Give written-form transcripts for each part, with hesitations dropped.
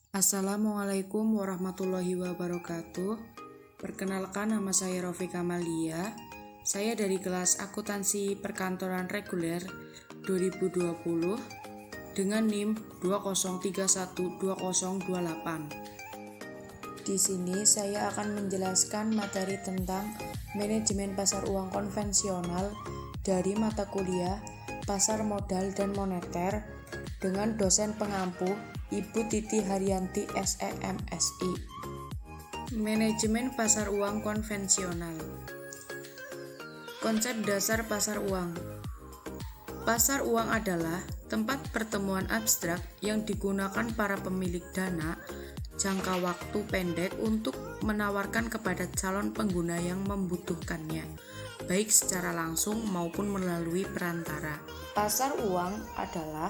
Assalamualaikum warahmatullahi wabarakatuh. Perkenalkan, nama saya Rofika Malia. Saya dari kelas Akuntansi Perkantoran Reguler 2020 dengan NIM 20312028. Di sini saya akan menjelaskan materi tentang manajemen pasar uang konvensional dari mata kuliah Pasar Modal dan Moneter dengan dosen pengampu Ibu Titi Haryanti SEMSI. Manajemen pasar uang konvensional. Konsep dasar pasar uang. Pasar uang adalah tempat pertemuan abstrak yang digunakan para pemilik dana jangka waktu pendek untuk menawarkan kepada calon pengguna yang membutuhkannya, baik secara langsung maupun melalui perantara. Pasar uang adalah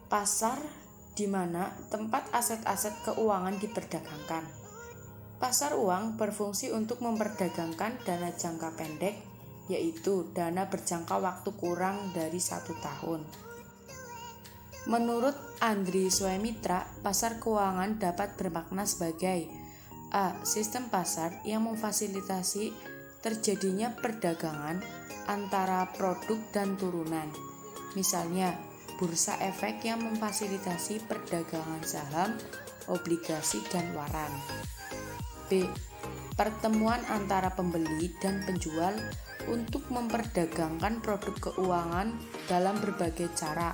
pasar di mana tempat aset-aset keuangan diperdagangkan. Pasar uang berfungsi untuk memperdagangkan dana jangka pendek, yaitu dana berjangka waktu kurang dari 1 tahun. Menurut Andri Swemitra, pasar keuangan dapat bermakna sebagai A. Sistem pasar yang memfasilitasi terjadinya perdagangan antara produk dan turunan. Misalnya, bursa efek yang memfasilitasi perdagangan saham, obligasi, dan waran. B. Pertemuan antara pembeli dan penjual untuk memperdagangkan produk keuangan dalam berbagai cara,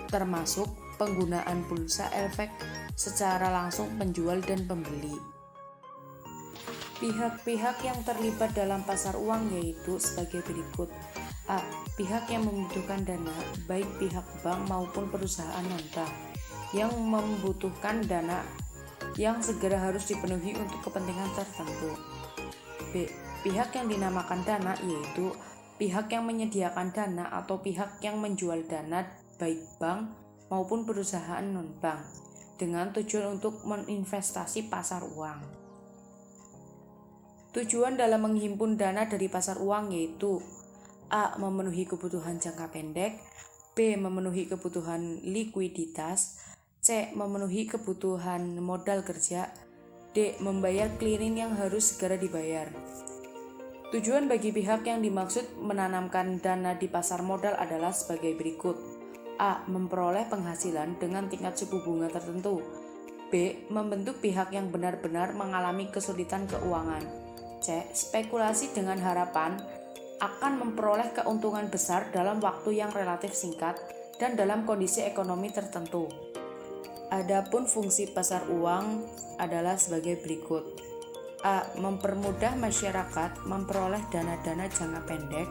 termasuk penggunaan bursa efek secara langsung penjual dan pembeli. Pihak-pihak yang terlibat dalam pasar uang yaitu sebagai berikut. A. Pihak yang membutuhkan dana, baik pihak bank maupun perusahaan non-bank yang membutuhkan dana yang segera harus dipenuhi untuk kepentingan tertentu. B. Pihak yang dinamakan dana yaitu pihak yang menyediakan dana atau pihak yang menjual dana, baik bank maupun perusahaan non-bank, dengan tujuan untuk menginvestasi pasar uang. Tujuan dalam menghimpun dana dari pasar uang yaitu A. Memenuhi kebutuhan jangka pendek, B. Memenuhi kebutuhan likuiditas, C. Memenuhi kebutuhan modal kerja, D. Membayar clearing yang harus segera dibayar. Tujuan bagi pihak yang dimaksud menanamkan dana di pasar modal adalah sebagai berikut. A. Memperoleh penghasilan dengan tingkat suku bunga tertentu. B. Membentuk pihak yang benar-benar mengalami kesulitan keuangan. C. Spekulasi dengan harapan akan memperoleh keuntungan besar dalam waktu yang relatif singkat dan dalam kondisi ekonomi tertentu. Adapun fungsi pasar uang adalah sebagai berikut. A. Mempermudah masyarakat memperoleh dana-dana jangka pendek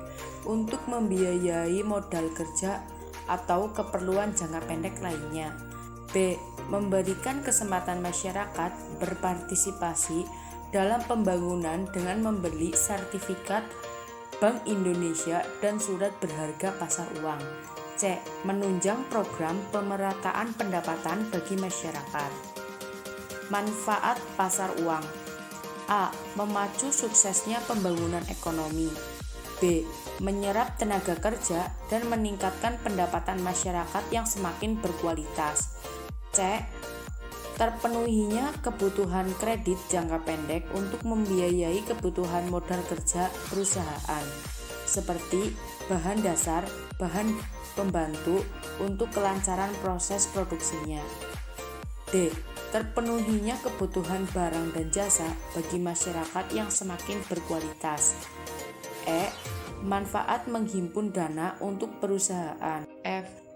untuk membiayai modal kerja atau keperluan jangka pendek lainnya. B. Memberikan kesempatan masyarakat berpartisipasi dalam pembangunan dengan membeli sertifikat Bank Indonesia dan surat berharga pasar uang. C. Menunjang program pemerataan pendapatan bagi masyarakat. Manfaat pasar uang. A. Memacu suksesnya pembangunan ekonomi. B. Menyerap tenaga kerja dan meningkatkan pendapatan masyarakat yang semakin berkualitas. C. Terpenuhinya kebutuhan kredit jangka pendek untuk membiayai kebutuhan modal kerja perusahaan, seperti bahan dasar, bahan pembantu untuk kelancaran proses produksinya. D. Terpenuhinya kebutuhan barang dan jasa bagi masyarakat yang semakin berkualitas. E. Manfaat menghimpun dana untuk perusahaan. F.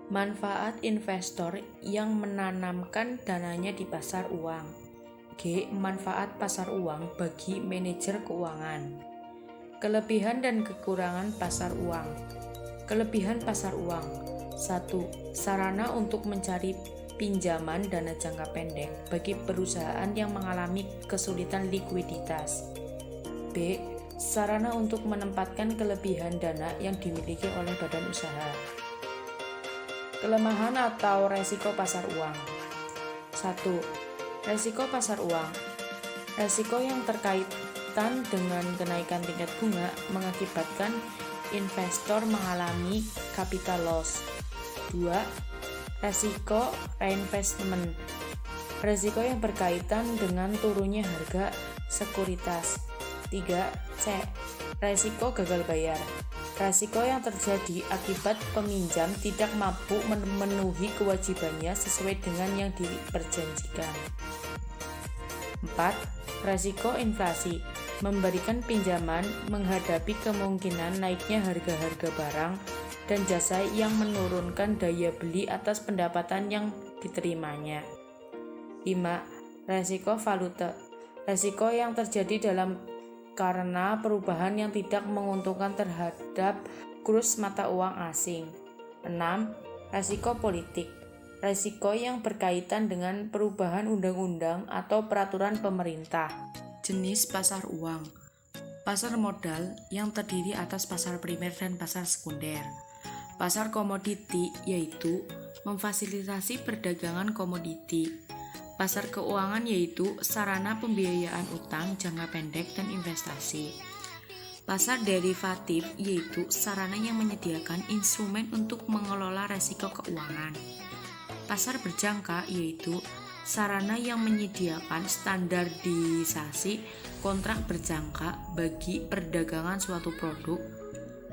Manfaat investor yang menanamkan dananya di pasar uang. G. Manfaat pasar uang bagi manajer keuangan. Kelebihan dan kekurangan pasar uang. Kelebihan pasar uang. 1. Sarana untuk mencari pinjaman dana jangka pendek bagi perusahaan yang mengalami kesulitan likuiditas. B. Sarana untuk menempatkan kelebihan dana yang dimiliki oleh badan usaha. Kelemahan atau resiko pasar uang. 1. Resiko pasar uang. Resiko yang terkaitan dengan kenaikan tingkat bunga mengakibatkan investor mengalami capital loss. 2. Resiko reinvestment. Resiko yang berkaitan dengan turunnya harga sekuritas. 3. Resiko gagal bayar. Resiko yang terjadi akibat peminjam tidak mampu memenuhi kewajibannya sesuai dengan yang diperjanjikan. 4. Resiko inflasi. Memberikan pinjaman menghadapi kemungkinan naiknya harga-harga barang dan jasa yang menurunkan daya beli atas pendapatan yang diterimanya. 5. Resiko valuta. Resiko yang terjadi karena perubahan yang tidak menguntungkan terhadap kurs mata uang asing. 6. Resiko politik. Resiko yang berkaitan dengan perubahan undang-undang atau peraturan pemerintah. Jenis pasar uang. Pasar modal yang terdiri atas pasar primer dan pasar sekunder. Pasar komoditi yaitu memfasilitasi perdagangan komoditi. Pasar keuangan yaitu sarana pembiayaan utang jangka pendek dan investasi. Pasar derivatif yaitu sarana yang menyediakan instrumen untuk mengelola resiko keuangan. Pasar berjangka yaitu sarana yang menyediakan standarisasi kontrak berjangka bagi perdagangan suatu produk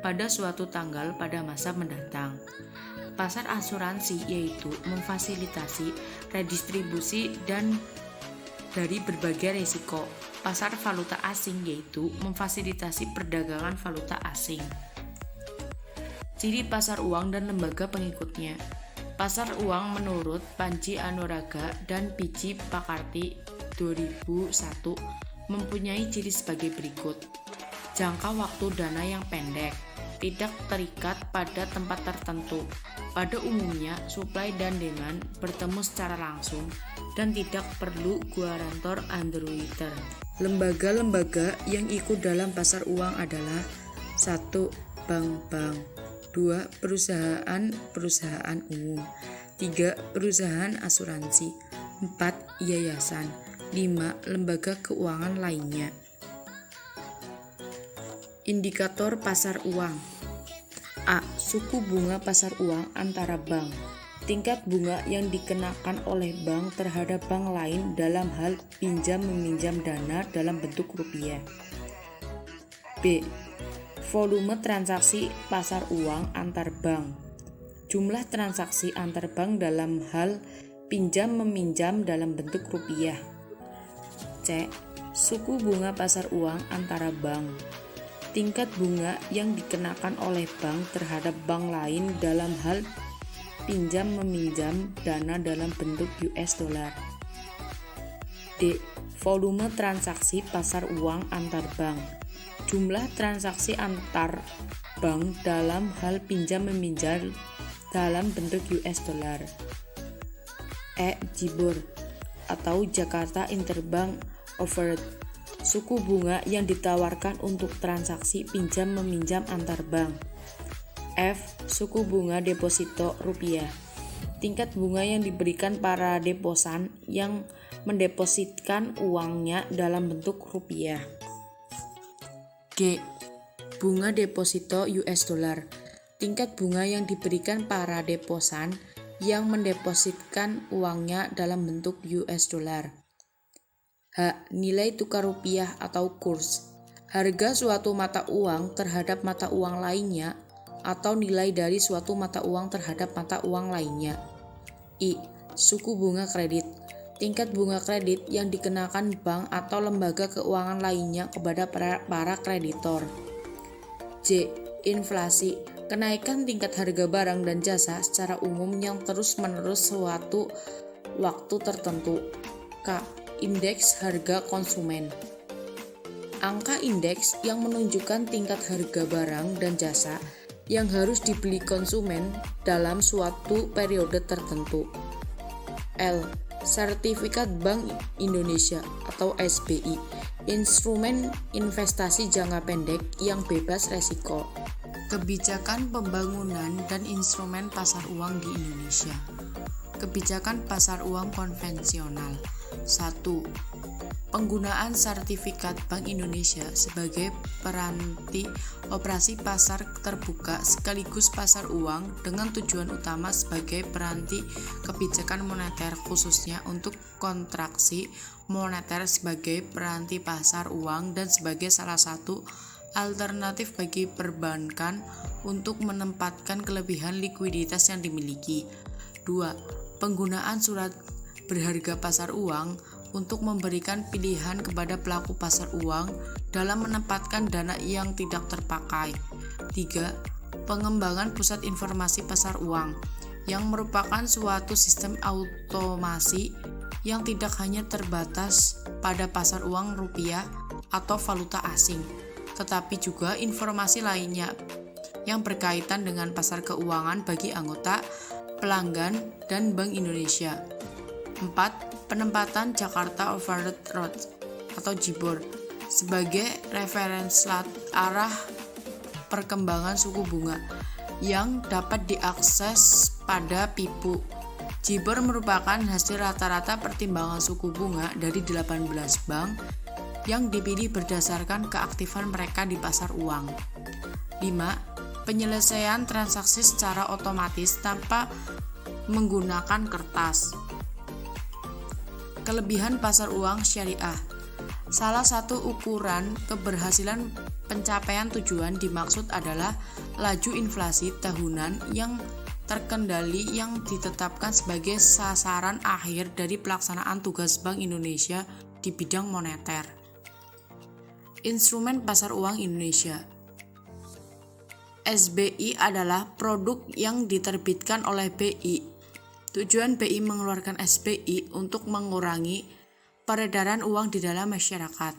pada suatu tanggal pada masa mendatang. Pasar asuransi yaitu memfasilitasi redistribusi dan dari berbagai risiko. Pasar valuta asing yaitu memfasilitasi perdagangan valuta asing. Ciri pasar uang dan lembaga pengikutnya. Pasar uang menurut Panji Anuraga dan Piji Pakarti 2001 mempunyai ciri sebagai berikut. Jangka waktu dana yang pendek, tidak terikat pada tempat tertentu. Pada umumnya, supply dan demand bertemu secara langsung dan tidak perlu guarantor underwriter. Lembaga-lembaga yang ikut dalam pasar uang adalah 1. Bank-bank, 2. Perusahaan-perusahaan umum, 3. Perusahaan asuransi, 4. Yayasan, 5. Lembaga keuangan lainnya. Indikator pasar uang. A. Suku bunga pasar uang antara bank. Tingkat bunga yang dikenakan oleh bank terhadap bank lain dalam hal pinjam-meminjam dana dalam bentuk rupiah. B. Volume transaksi pasar uang antar bank. Jumlah transaksi antar bank dalam hal pinjam-meminjam dalam bentuk rupiah. C. Suku bunga pasar uang antara bank. Tingkat bunga yang dikenakan oleh bank terhadap bank lain dalam hal pinjam-meminjam dana dalam bentuk US dollar. D. Volume transaksi pasar uang antar bank. Jumlah transaksi antar bank dalam hal pinjam-meminjam dalam bentuk US dollar. E. JIBOR atau Jakarta Interbank Offered. Suku bunga yang ditawarkan untuk transaksi pinjam-meminjam antar bank. F. Suku bunga deposito rupiah. Tingkat bunga yang diberikan para deposan yang mendepositkan uangnya dalam bentuk rupiah. G. Bunga deposito US dollar. Tingkat bunga yang diberikan para deposan yang mendepositkan uangnya dalam bentuk US dollar. H. Nilai tukar rupiah atau kurs. Harga suatu mata uang terhadap mata uang lainnya atau nilai dari suatu mata uang terhadap mata uang lainnya. I. Suku bunga kredit. Tingkat bunga kredit yang dikenakan bank atau lembaga keuangan lainnya kepada para kreditor. J. Inflasi. Kenaikan tingkat harga barang dan jasa secara umum yang terus-menerus suatu waktu tertentu. K. Indeks harga konsumen. Angka indeks yang menunjukkan tingkat harga barang dan jasa yang harus dibeli konsumen dalam suatu periode tertentu. L. Sertifikat Bank Indonesia atau SBI, instrumen investasi jangka pendek yang bebas resiko. Kebijakan pembangunan dan instrumen pasar uang di Indonesia. Kebijakan pasar uang konvensional. 1. Penggunaan sertifikat Bank Indonesia sebagai peranti operasi pasar terbuka sekaligus pasar uang dengan tujuan utama sebagai peranti kebijakan moneter khususnya untuk kontraksi moneter sebagai peranti pasar uang dan sebagai salah satu alternatif bagi perbankan untuk menempatkan kelebihan likuiditas yang dimiliki. 2. Penggunaan surat berharga pasar uang untuk memberikan pilihan kepada pelaku pasar uang dalam menempatkan dana yang tidak terpakai. 3. Pengembangan pusat informasi pasar uang yang merupakan suatu sistem automasi yang tidak hanya terbatas pada pasar uang rupiah atau valuta asing, tetapi juga informasi lainnya yang berkaitan dengan pasar keuangan bagi anggota, pelanggan, dan Bank Indonesia. 4. Penempatan Jakarta Overnight Rate atau JIBOR sebagai referensi arah perkembangan suku bunga yang dapat diakses pada PIPU. JIBOR merupakan hasil rata-rata pertimbangan suku bunga dari 18 bank yang dipilih berdasarkan keaktifan mereka di pasar uang. 5. Penyelesaian transaksi secara otomatis tanpa menggunakan kertas. Kelebihan pasar uang syariah. Salah satu ukuran keberhasilan pencapaian tujuan dimaksud adalah laju inflasi tahunan yang terkendali yang ditetapkan sebagai sasaran akhir dari pelaksanaan tugas Bank Indonesia di bidang moneter. Instrumen pasar uang Indonesia. SBI adalah produk yang diterbitkan oleh BI. Tujuan BI mengeluarkan SBI untuk mengurangi peredaran uang di dalam masyarakat.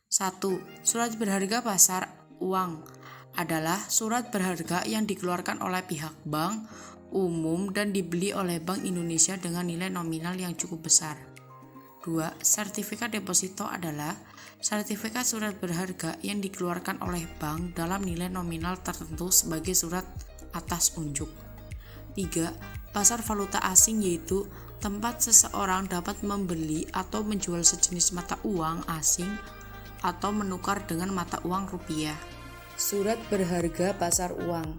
1. Surat berharga pasar uang adalah surat berharga yang dikeluarkan oleh pihak bank umum dan dibeli oleh Bank Indonesia dengan nilai nominal yang cukup besar. 2. Sertifikat deposito adalah sertifikat surat berharga yang dikeluarkan oleh bank dalam nilai nominal tertentu sebagai surat atas unjuk. 3. Pasar valuta asing yaitu tempat seseorang dapat membeli atau menjual sejenis mata uang asing atau menukar dengan mata uang rupiah. Surat berharga pasar uang.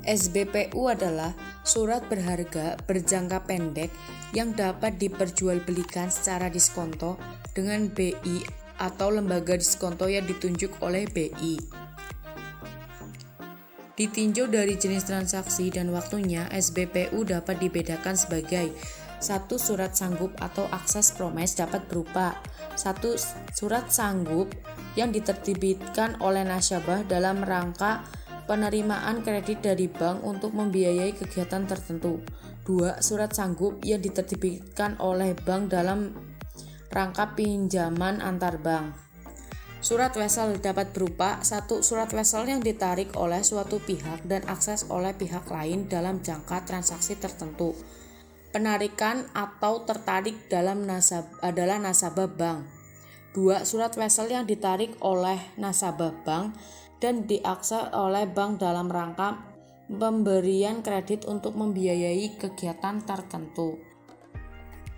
SBPU adalah surat berharga berjangka pendek yang dapat diperjualbelikan secara diskonto dengan BI atau lembaga diskonto yang ditunjuk oleh BI. Ditinjau dari jenis transaksi dan waktunya, SBPU dapat dibedakan sebagai 1. Surat sanggup atau akses promes dapat berupa 1. Surat sanggup yang diterbitkan oleh nasabah dalam rangka penerimaan kredit dari bank untuk membiayai kegiatan tertentu. 2. Surat sanggup yang diterbitkan oleh bank dalam rangka pinjaman antar bank. Surat wesel dapat berupa 1. Surat wesel yang ditarik oleh suatu pihak dan akses oleh pihak lain dalam jangka transaksi tertentu. Penarikan atau tertarik dalam adalah nasabah bank. 2. Surat wesel yang ditarik oleh nasabah bank dan diakses oleh bank dalam rangka pemberian kredit untuk membiayai kegiatan tertentu.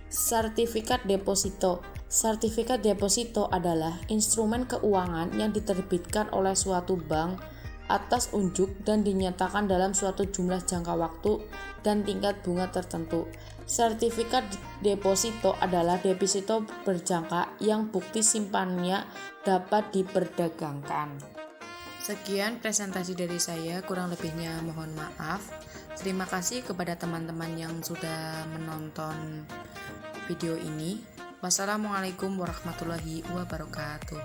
Sertifikat deposito. Sertifikat deposito adalah instrumen keuangan yang diterbitkan oleh suatu bank atas unjuk dan dinyatakan dalam suatu jumlah jangka waktu dan tingkat bunga tertentu. Sertifikat deposito adalah deposito berjangka yang bukti simpannya dapat diperdagangkan. Sekian presentasi dari saya, kurang lebihnya mohon maaf. Terima kasih kepada teman-teman yang sudah menonton video ini. Wassalamualaikum warahmatullahi wabarakatuh.